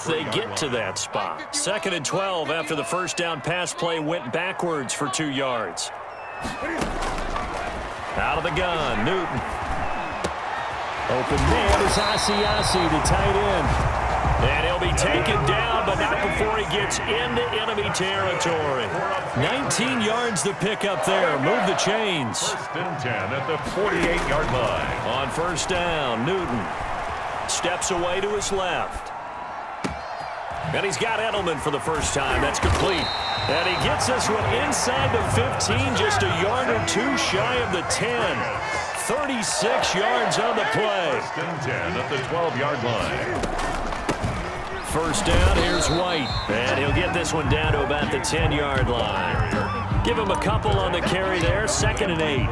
They get to that spot. 2nd and 12 after the first down pass play went backwards for 2 yards. Out of the gun, Newton. Open man is Asiasi, the tight end. And he'll be taken down, but not before he gets into enemy territory. 19 yards to pick up there. Move the chains. 1st and 10 at the 48-yard line. On first down, Newton steps away to his left. And he's got Edelman for the first time. That's complete. And he gets this one inside the 15, just a yard or 2 shy of the 10. 36 yards on the play. 1st and 10 at the 12-yard line. First down, here's White. And he'll get this one down to about the 10-yard line. Give him a couple on the carry there. 2nd and 8.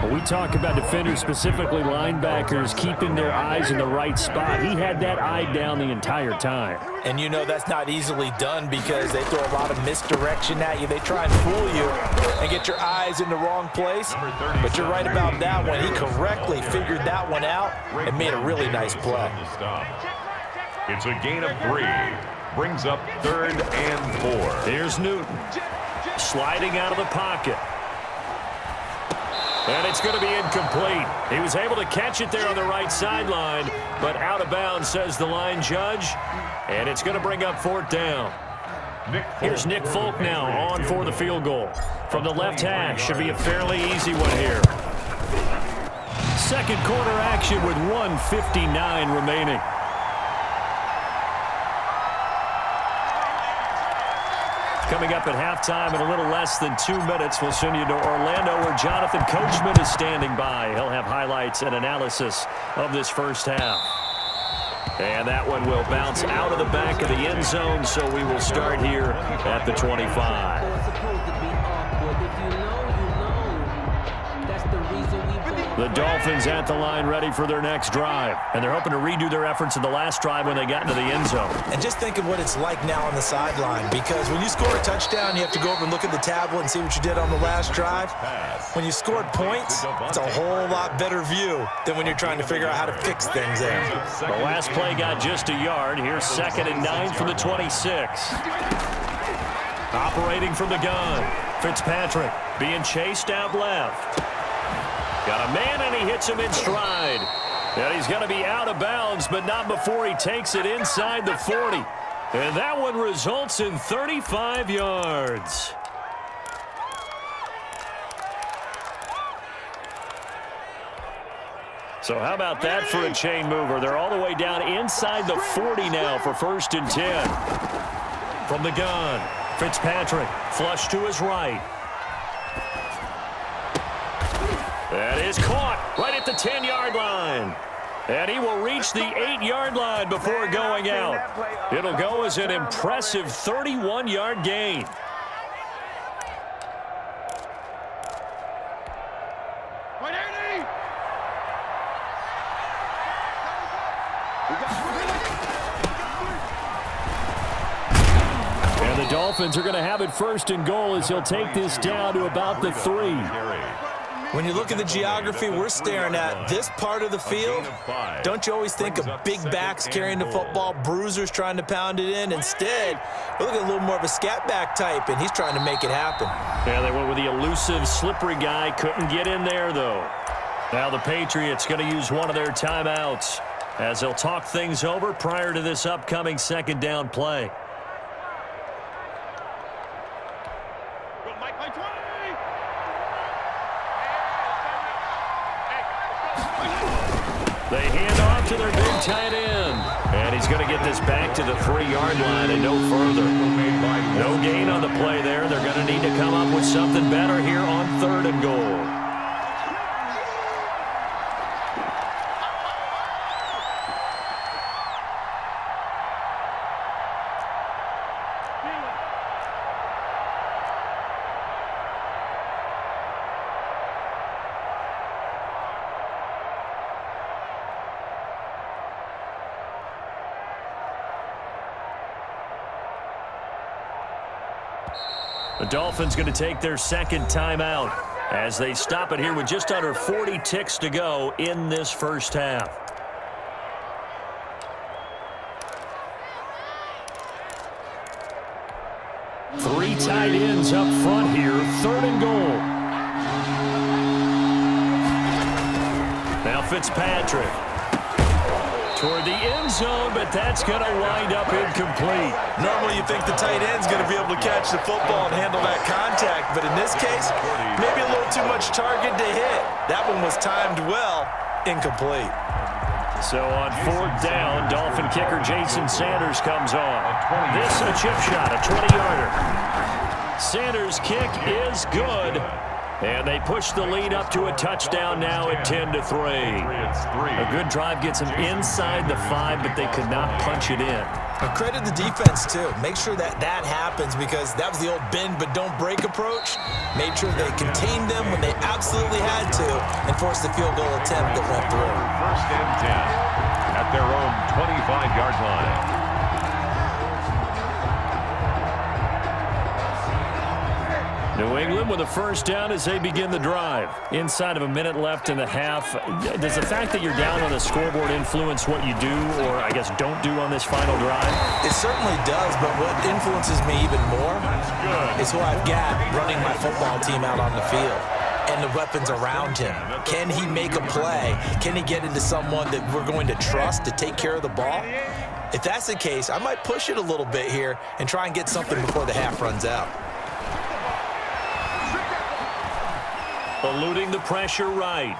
When we talk about defenders, specifically linebackers, keeping their eyes in the right spot. He had that eye down the entire time. And you know that's not easily done because they throw a lot of misdirection at you. They try and fool you and get your eyes in the wrong place. But you're right about that one. He correctly figured that one out and made a really nice play. It's a gain of 3. Brings up 3rd and 4. Here's Newton. Sliding out of the pocket. And it's going to be incomplete. He was able to catch it there on the right sideline, but out of bounds, says the line judge. And it's going to bring up 4th down. Here's Nick Folk now on for the field goal. From the left hash, should be a fairly easy one here. Second quarter action with 1:59 remaining. Coming up at halftime in a little less than 2 minutes, we'll send you to Orlando where Jonathan Coachman is standing by. He'll have highlights and analysis of this first half. And that one will bounce out of the back of the end zone, so we will start here at the 25. The Dolphins at the line ready for their next drive. And they're hoping to redo their efforts in the last drive when they got into the end zone. And just think of what it's like now on the sideline, because when you score a touchdown, you have to go over and look at the tablet and see what you did on the last drive. When you scored points, it's a whole lot better view than when you're trying to figure out how to fix things there. The last play got just a yard. Here's 2nd and 9 from the 26. Operating from the gun. Fitzpatrick being chased out left. Got a man, and he hits him in stride. And he's going to be out of bounds, but not before he takes it inside the 40. And that one results in 35 yards. So how about that for a chain mover? They're all the way down inside the 40 now for 1st and 10. From the gun, Fitzpatrick flush to his right. That is caught right at the 10-yard line. And he will reach the 8-yard line before going out. It'll go as an impressive 31-yard gain. And the Dolphins are going to have it 1st and goal as he'll take this down to about the 3. When you look at the geography we're staring at, this part of the field, don't you always think of big backs carrying the football, bruisers trying to pound it in? Instead, we look at a little more of a scat back type, and he's trying to make it happen. Yeah, they went with the elusive, slippery guy. Couldn't get in there, though. Now the Patriots going to use one of their timeouts as they'll talk things over prior to this upcoming 2nd down play. They hand off to their big tight end. And he's going to get this back to the 3-yard line and no further. No gain on the play there. They're going to need to come up with something better here on 3rd and goal. The Dolphins going to take their 2nd timeout as they stop it here with just under 40 ticks to go in this first half. Three tight ends up front here, 3rd and goal. Now Fitzpatrick. Toward the end zone, but that's going to wind up incomplete. Normally you think the tight end's going to be able to catch the football and handle that contact, but in this case, maybe a little too much target to hit. That one was timed well, incomplete. So on 4th down, Dolphin kicker Jason Sanders comes on. This a chip shot, a 20-yarder. Sanders' kick is good. And they push the lead up to a touchdown now at 10-3. A good drive gets them inside the 5, but they could not punch it in. Credit the defense, too. Make sure that happens because that was the old bend but don't break approach. Made sure they contained them when they absolutely had to and forced the field goal attempt that went through. 1st and 10 at their own 25-yard line. New England with a 1st down as they begin the drive. Inside of a minute left in the half, does the fact that you're down on the scoreboard influence what you do or, I guess, don't do on this final drive? It certainly does, but what influences me even more is who I've got running my football team out on the field and the weapons around him. Can he make a play? Can he get into someone that we're going to trust to take care of the ball? If that's the case, I might push it a little bit here and try and get something before the half runs out. Eluding the pressure right.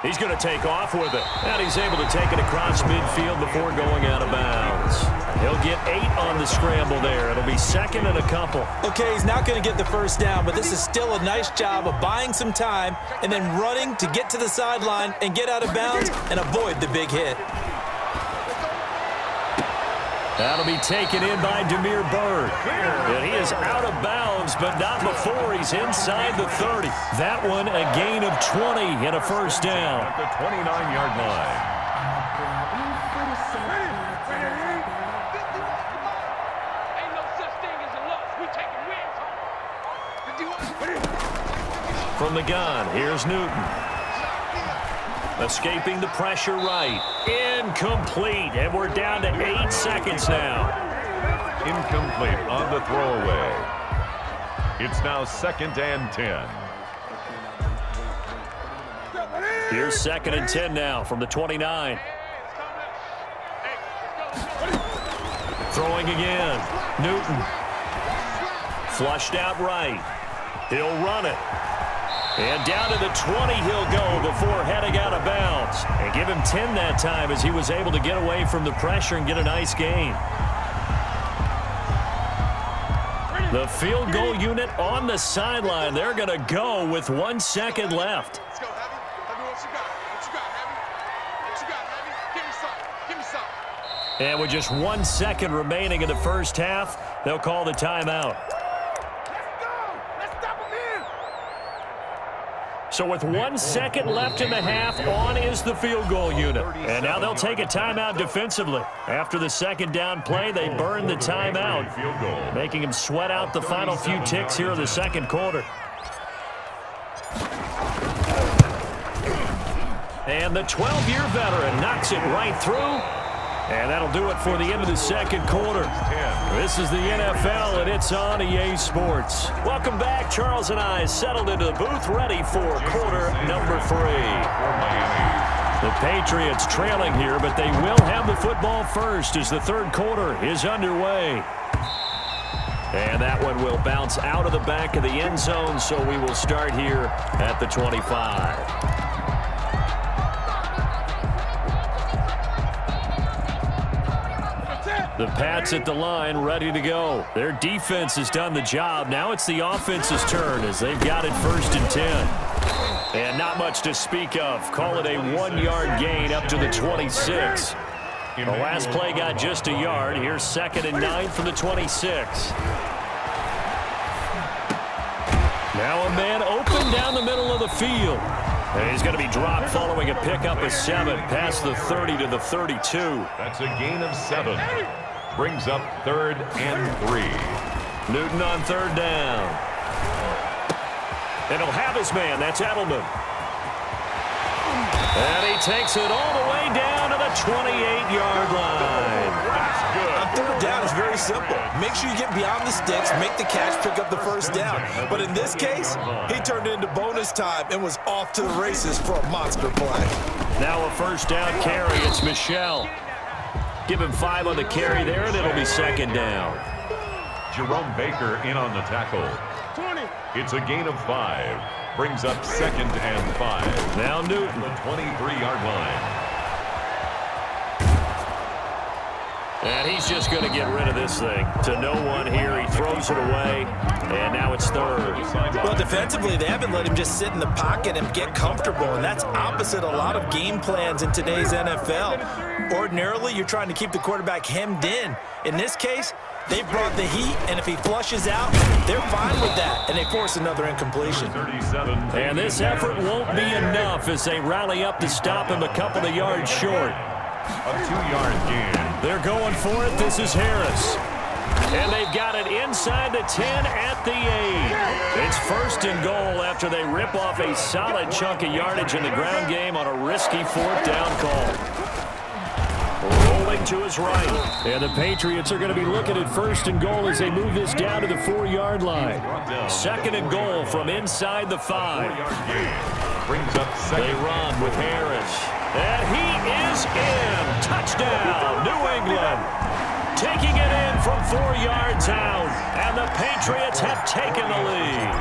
He's going to take off with it. And he's able to take it across midfield before going out of bounds. He'll get 8 on the scramble there. It'll be 2nd and a couple. Okay, he's not going to get the 1st down, but this is still a nice job of buying some time and then running to get to the sideline and get out of bounds and avoid the big hit. That'll be taken in by Demir Bird. And he is out of bounds, but not before he's inside the 30. That one a gain of 20 and a 1st down. At the 29-yard line. From the gun, here's Newton. Escaping the pressure right. Incomplete, and we're down to 8 seconds now. Incomplete on the throwaway. It's now 2nd and 10. Here's 2nd and 10 now from the 29. Throwing again. Newton. Flushed out right. He'll run it. And down to the 20 he'll go before heading out of bounds. And give him 10 that time as he was able to get away from the pressure and get a nice gain. The field goal unit on the sideline. They're going to go with 1 second left. Let's go, Heavy. Heavy, what you got? What you got, Heavy? What you got, Heavy? Give me something. Give me something. And with just 1 second remaining in the 1st half, they'll call the timeout. So with 1 second left in the half, on is the field goal unit. And now they'll take a timeout defensively. After the 2nd down play, they burn the timeout, making them sweat out the final few ticks here in the 2nd quarter. And the 12-year veteran knocks it right through. And that'll do it for the end of the 2nd quarter. This is the NFL, and it's on EA Sports. Welcome back. Charles and I settled into the booth, ready for quarter number 3. The Patriots trailing here, but they will have the football first as the 3rd quarter is underway. And that one will bounce out of the back of the end zone, so we will start here at the 25. The Pats at the line, ready to go. Their defense has done the job. Now it's the offense's turn as they've got it 1st and 10. And not much to speak of. Call it a 1-yard gain up to the 26. The last play got just a yard. Here's 2nd and 9 from the 26. Now a man open down the middle of the field. And he's going to be dropped following a pickup of 7 past the 30 to the 32. That's a gain of 7. Brings up 3rd and 3. Newton on 3rd down. And he'll have his man. That's Edelman. And he takes it all the way down to the 28-yard line. That's good. On 3rd down, it's very simple. Make sure you get beyond the sticks, make the catch, pick up the first down. But in this case, he turned it into bonus time and was off to the races for a monster play. Now a first down carry. It's Michel. Give him 5 on the carry there, and it'll be second down. Jerome Baker in on the tackle. It's a gain of 5. Brings up second and 5. Now Newton. The 23-yard line. And he's just going to get rid of this thing. To no one here. He throws it away, and now it's third. Well, defensively, they haven't let him just sit in the pocket and get comfortable, and that's opposite a lot of game plans in today's NFL. Ordinarily, you're trying to keep the quarterback hemmed in. In this case, they brought the heat, and if he flushes out, they're fine with that, and they force another incompletion. And this effort won't be enough as they rally up to stop him a couple of yards short. A 2-yard gain. They're going for it. This is Harris. And they've got it inside the 10 at the 8. It's first and goal after they rip off a solid chunk of yardage in the ground game on a risky fourth down call. Rolling to his right. And the Patriots are going to be looking at first and goal as they move this down to the 4-yard line. Second and goal from inside the 5. Brings up second. They run with Harris. And he is in. Touchdown, New England. Taking it in from 4 yards out. And the Patriots have taken the lead.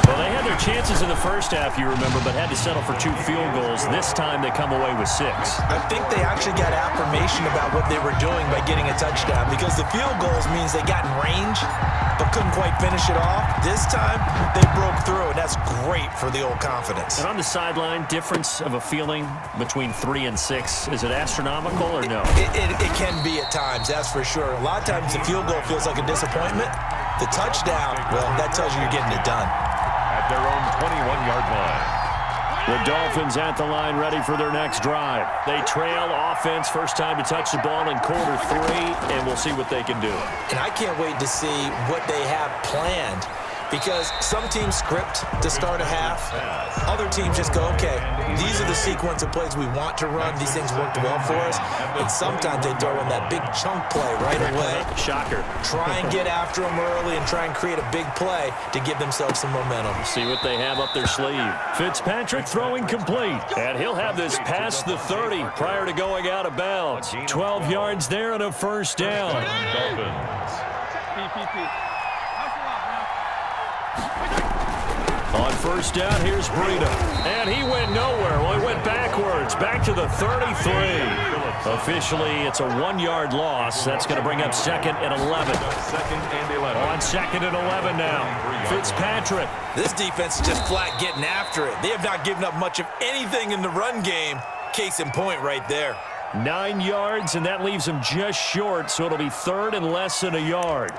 Well, they had their chances in the first half, you remember, but had to settle for 2 field goals. This time they come away with 6. I think they actually got affirmation about what they were doing by getting a touchdown, because the field goals means they got in range but couldn't quite finish it off. This time, they broke through, and that's great for the old confidence. And on the sideline, difference of a feeling between 3 and 6, is it astronomical or no? It can be at times, that's for sure. A lot of times the field goal feels like a disappointment. The touchdown, well, that tells you you're getting it done. At their own 21-yard line. The Dolphins at the line ready for their next drive. They trail offense, first time to touch the ball in quarter 3, and we'll see what they can do. And I can't wait to see what they have planned, because some teams script to start a half. Other teams just go, okay, these are the sequence of plays we want to run. These things worked well for us. And sometimes they throw in that big chunk play right away. Shocker. Try and get after them early and try and create a big play to give themselves some momentum. See what they have up their sleeve. Fitzpatrick throwing complete. And he'll have this past the 30 prior to going out of bounds. 12 yards there and a first down. Dolphins. On first down, here's Breida. And he went nowhere. Well, he went backwards, back to the 33. Officially, it's a 1-yard loss. That's going to bring up second and 11. Second and 11. On second and 11 now. Fitzpatrick. This defense is just flat getting after it. They have not given up much of anything in the run game. Case in point right there. 9 yards, and that leaves him just short, so it'll be third and less than a yard.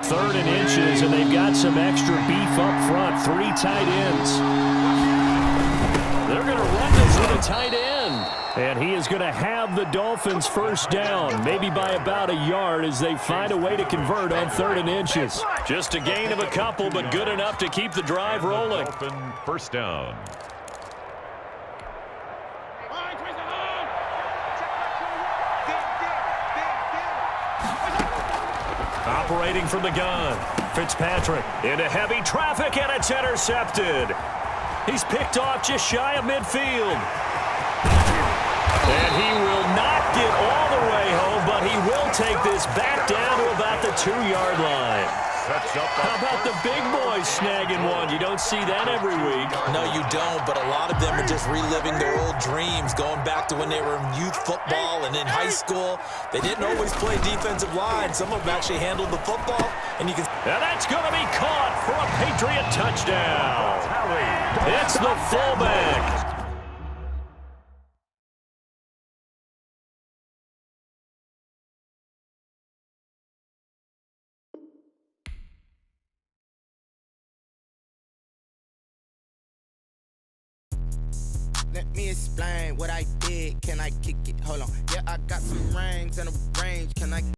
Third and inches, and they've got some extra beef up front. 3 tight ends. They're going to run this with a tight end. And he is going to have the Dolphins first down, maybe by about a yard as they find a way to convert on third and inches. Just a gain of a couple, but good enough to keep the drive rolling. Dolphin first down. Operating from the gun, Fitzpatrick into heavy traffic, and it's intercepted. He's picked off just shy of midfield. And he will not get all the way home, but he will take this back down to about the 2-yard line. How about the big boys snagging one? You don't see that every week. No, you don't, but a lot of them are just reliving their old dreams, going back to when they were in youth football and in high school. They didn't always play defensive line. Some of them actually handled the football, and you can... And that's going to be caught for a Patriot touchdown. It's the fullback. Let me explain what I did. Can I kick it? Hold on. Yeah, I got some rings and a range. Can I